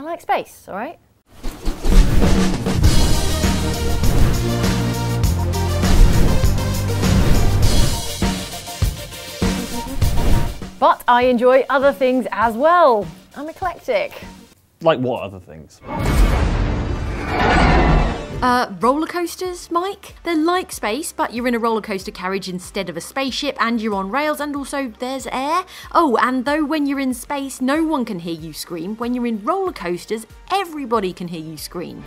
like space, all right? But I enjoy other things as well. I'm eclectic. Like what other things? Roller coasters, Mike? They're like space, but you're in a roller coaster carriage instead of a spaceship, and you're on rails, and also there's air. Oh, and though when you're in space, no one can hear you scream, when you're in roller coasters, everybody can hear you scream.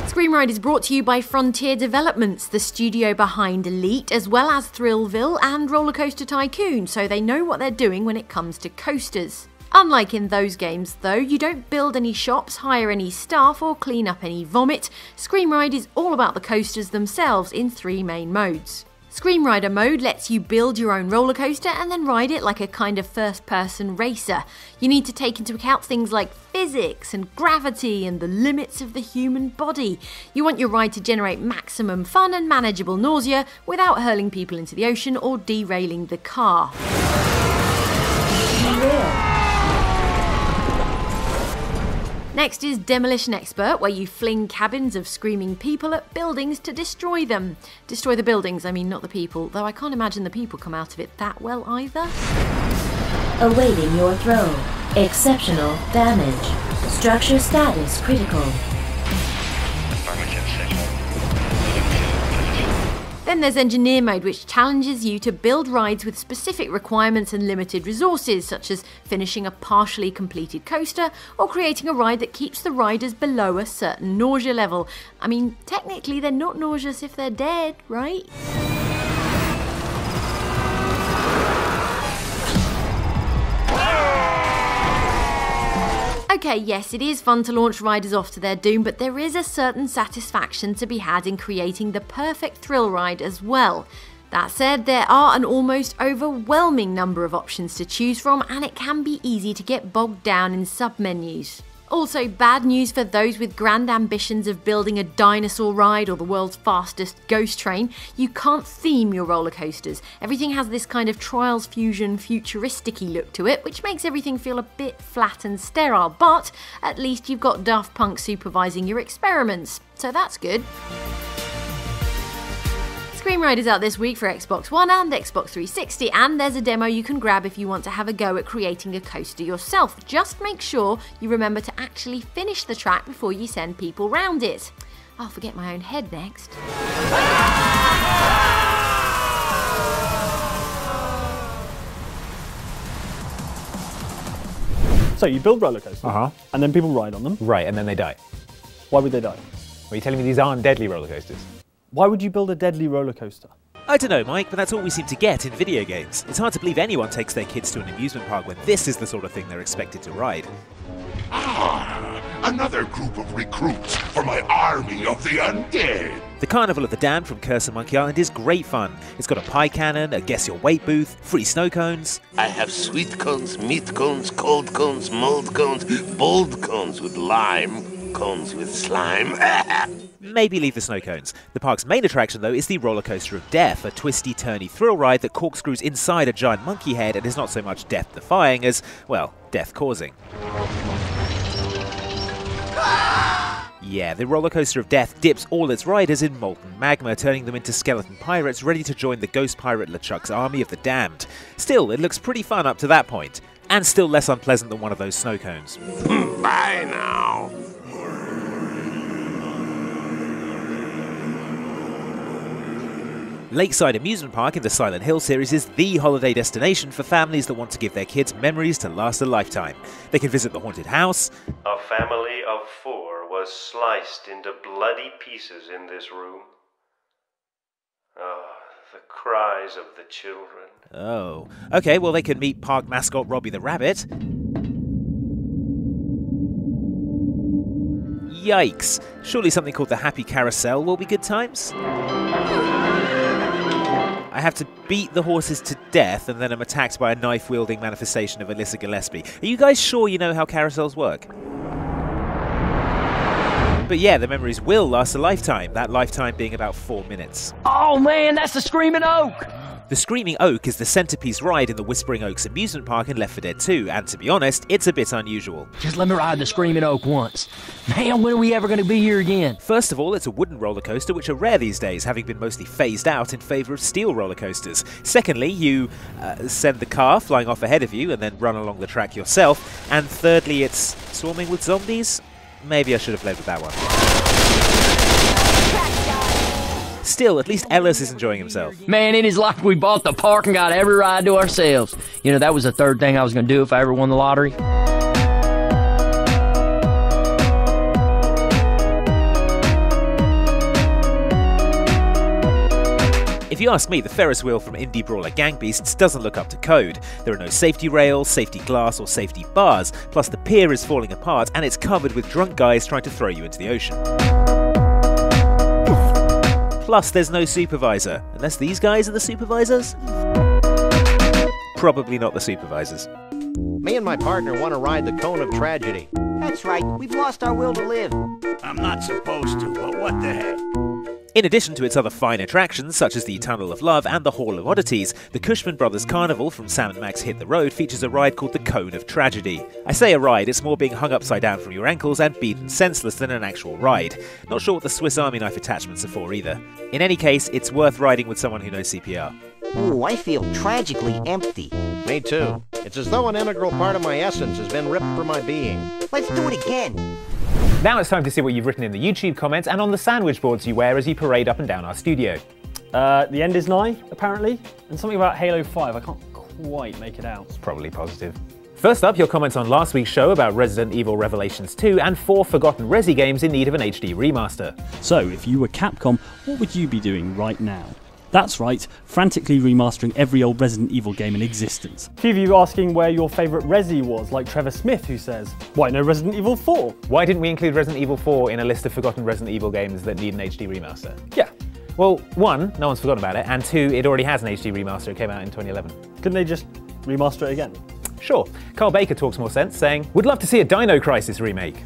Screamride is brought to you by Frontier Developments, the studio behind Elite, as well as Thrillville and Rollercoaster Tycoon, so they know what they're doing when it comes to coasters. Unlike in those games though, you don't build any shops, hire any staff or clean up any vomit. Screamride is all about the coasters themselves in 3 main modes. Screamrider mode lets you build your own roller coaster and then ride it like a kind of first-person racer. You need to take into account things like physics and gravity and the limits of the human body. You want your ride to generate maximum fun and manageable nausea without hurling people into the ocean or derailing the car. Next is Demolition Expert, where you fling cabins of screaming people at buildings to destroy them. Destroy the buildings, I mean not the people, though I can't imagine the people come out of it that well either. Awaiting your throw. Exceptional damage. Structure status critical. Then there's Engineer Mode, which challenges you to build rides with specific requirements and limited resources, such as finishing a partially completed coaster or creating a ride that keeps the riders below a certain nausea level. I mean, technically they're not nauseous if they're dead, right? Okay, yes, it is fun to launch riders off to their doom, but there is a certain satisfaction to be had in creating the perfect thrill ride as well. That said, there are an almost overwhelming number of options to choose from, and it can be easy to get bogged down in sub-menus. Also, bad news for those with grand ambitions of building a dinosaur ride or the world's fastest ghost train. You can't theme your roller coasters. Everything has this kind of Trials Fusion futuristic-y look to it, which makes everything feel a bit flat and sterile, but at least you've got Daft Punk supervising your experiments, so that's good. Screamride is out this week for Xbox One and Xbox 360, and there's a demo you can grab if you want to have a go at creating a coaster yourself. Just make sure you remember to actually finish the track before you send people round it. I'll forget my own head next. So you build roller coasters, and then people ride on them. Right, and then they die. Why would they die? Are you telling me these aren't deadly roller coasters? Why would you build a deadly roller coaster? I don't know, Mike, but that's all we seem to get in video games. It's hard to believe anyone takes their kids to an amusement park when this is the sort of thing they're expected to ride. Ah, another group of recruits for my army of the undead. The Carnival of the Damned from Curse of Monkey Island is great fun. It's got a pie cannon, a guess your weight booth, free snow cones. I have sweet cones, meat cones, cold cones, mold cones, bold cones with lime, cones with slime. Maybe leave the snow cones. The park's main attraction, though, is the Rollercoaster of Death, a twisty-turny thrill ride that corkscrews inside a giant monkey head and is not so much death-defying as, well, death-causing. Yeah, the Rollercoaster of Death dips all its riders in molten magma, turning them into skeleton pirates ready to join the ghost pirate LeChuck's army of the damned. Still, it looks pretty fun up to that point, and still less unpleasant than one of those snow cones. Bye now. Lakeside Amusement Park in the Silent Hill series is the holiday destination for families that want to give their kids memories to last a lifetime. They can visit the haunted house. A family of 4 was sliced into bloody pieces in this room. Oh, the cries of the children. Oh, okay, well they can meet park mascot Robbie the Rabbit. Yikes, surely something called the Happy Carousel will be good times? I have to beat the horses to death and then I'm attacked by a knife-wielding manifestation of Alyssa Gillespie. Are you guys sure you know how carousels work? But yeah, the memories will last a lifetime, that lifetime being about 4 minutes. Oh man, that's the Screaming Oak! The Screaming Oak is the centerpiece ride in the Whispering Oaks amusement park in Left 4 Dead 2, and to be honest, it's a bit unusual. Just let me ride the Screaming Oak once. Man, when are we ever going to be here again? First of all, it's a wooden roller coaster, which are rare these days, having been mostly phased out in favour of steel roller coasters. Secondly, you send the car flying off ahead of you and then run along the track yourself. And thirdly, it's swarming with zombies? Maybe I should have led with that one. Still, at least Ellis is enjoying himself. Man, it is like we bought the park and got every ride to ourselves. You know, that was the third thing I was going to do if I ever won the lottery. If you ask me, the Ferris wheel from indie brawler Gangbeasts doesn't look up to code. There are no safety rails, safety glass or safety bars, plus the pier is falling apart and it's covered with drunk guys trying to throw you into the ocean. Plus, there's no supervisor, unless these guys are the supervisors? Probably not the supervisors. Me and my partner want to ride the Cone of Tragedy. That's right, we've lost our will to live. I'm not supposed to, but what the heck? In addition to its other fine attractions, such as the Tunnel of Love and the Hall of Oddities, the Cushman Brothers Carnival from Sam & Max Hit the Road features a ride called the Cone of Tragedy. I say a ride, it's more being hung upside down from your ankles and beaten senseless than an actual ride. Not sure what the Swiss Army knife attachments are for either. In any case, it's worth riding with someone who knows CPR. Ooh, I feel tragically empty. Me too. It's as though an integral part of my essence has been ripped from my being. Let's do it again. Now it's time to see what you've written in the YouTube comments and on the sandwich boards you wear as you parade up and down our studio. The end is nigh, apparently, and something about Halo 5. I can't quite make it out. It's probably positive. First up, your comments on last week's show about Resident Evil Revelations 2 and 4 forgotten Resi games in need of an HD remaster. So, if you were Capcom, what would you be doing right now? That's right, frantically remastering every old Resident Evil game in existence. A few of you asking where your favourite Resi was, like Trevor Smith, who says, why no Resident Evil 4? Why didn't we include Resident Evil 4 in a list of forgotten Resident Evil games that need an HD remaster? Yeah. Well, one, no one's forgotten about it, and two, it already has an HD remaster. It came out in 2011. Couldn't they just remaster it again? Sure. Carl Baker talks more sense, saying, would love to see a Dino Crisis remake.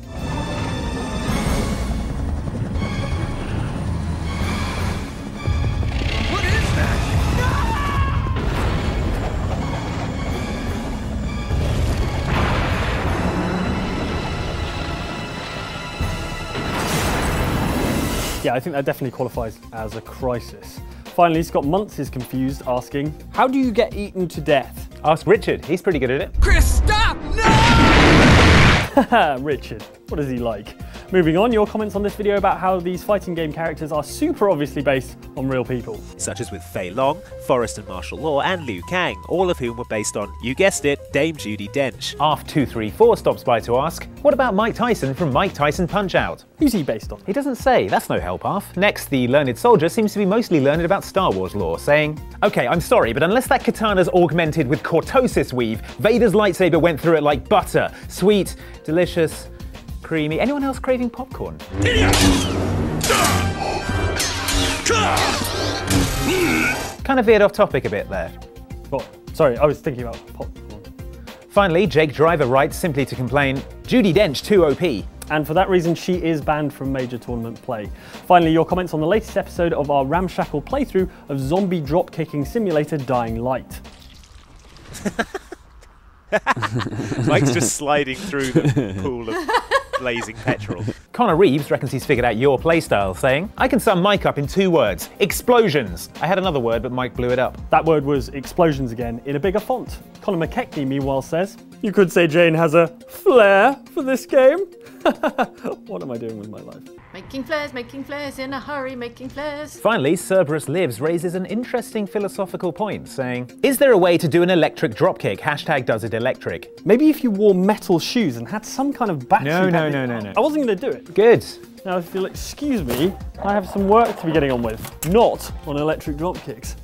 Yeah, I think that definitely qualifies as a crisis. Finally, Scott Muntz is confused, asking, how do you get eaten to death? Ask Richard, he's pretty good at it. Chris, stop! No! Richard, what is he like? Moving on, your comments on this video about how these fighting game characters are super obviously based on real people. Such as with Fei Long, Forrest and Martial Law, and Liu Kang, all of whom were based on, you guessed it, Dame Judi Dench. Arf234 stops by to ask, what about Mike Tyson from Mike Tyson Punch-Out? Who's he based on? He doesn't say, that's no help, Arf. Next, the learned soldier seems to be mostly learned about Star Wars lore, saying, okay, I'm sorry, but unless that katana's augmented with cortosis weave, Vader's lightsaber went through it like butter. Sweet, delicious, creamy. Anyone else craving popcorn? Kind of veered off topic a bit there. What? Sorry, I was thinking about popcorn. Finally, Jake Driver writes simply to complain, Judi Dench too OP. And for that reason, she is banned from major tournament play. Finally, your comments on the latest episode of our ramshackle playthrough of zombie drop-kicking simulator Dying Light. Mike's just sliding through the pool of blazing petrol. Connor Reeves reckons he's figured out your playstyle, saying, I can sum Mike up in 2 words, explosions. I had another word, but Mike blew it up. That word was explosions again, in a bigger font. Connor McKechnie, meanwhile, says, you could say Jane has a flair for this game. What am I doing with my life? Making flares in a hurry, making flares. Finally, Cerberus Lives raises an interesting philosophical point, saying, is there a way to do an electric dropkick? Hashtag does it electric. Maybe if you wore metal shoes and had some kind of battery. No. I wasn't going to do it. Good. Now, if you'll excuse me, I have some work to be getting on with, not on electric dropkicks.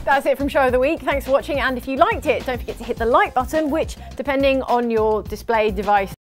That's it from Show of the Week. Thanks for watching, and if you liked it, don't forget to hit the like button, which, depending on your display device,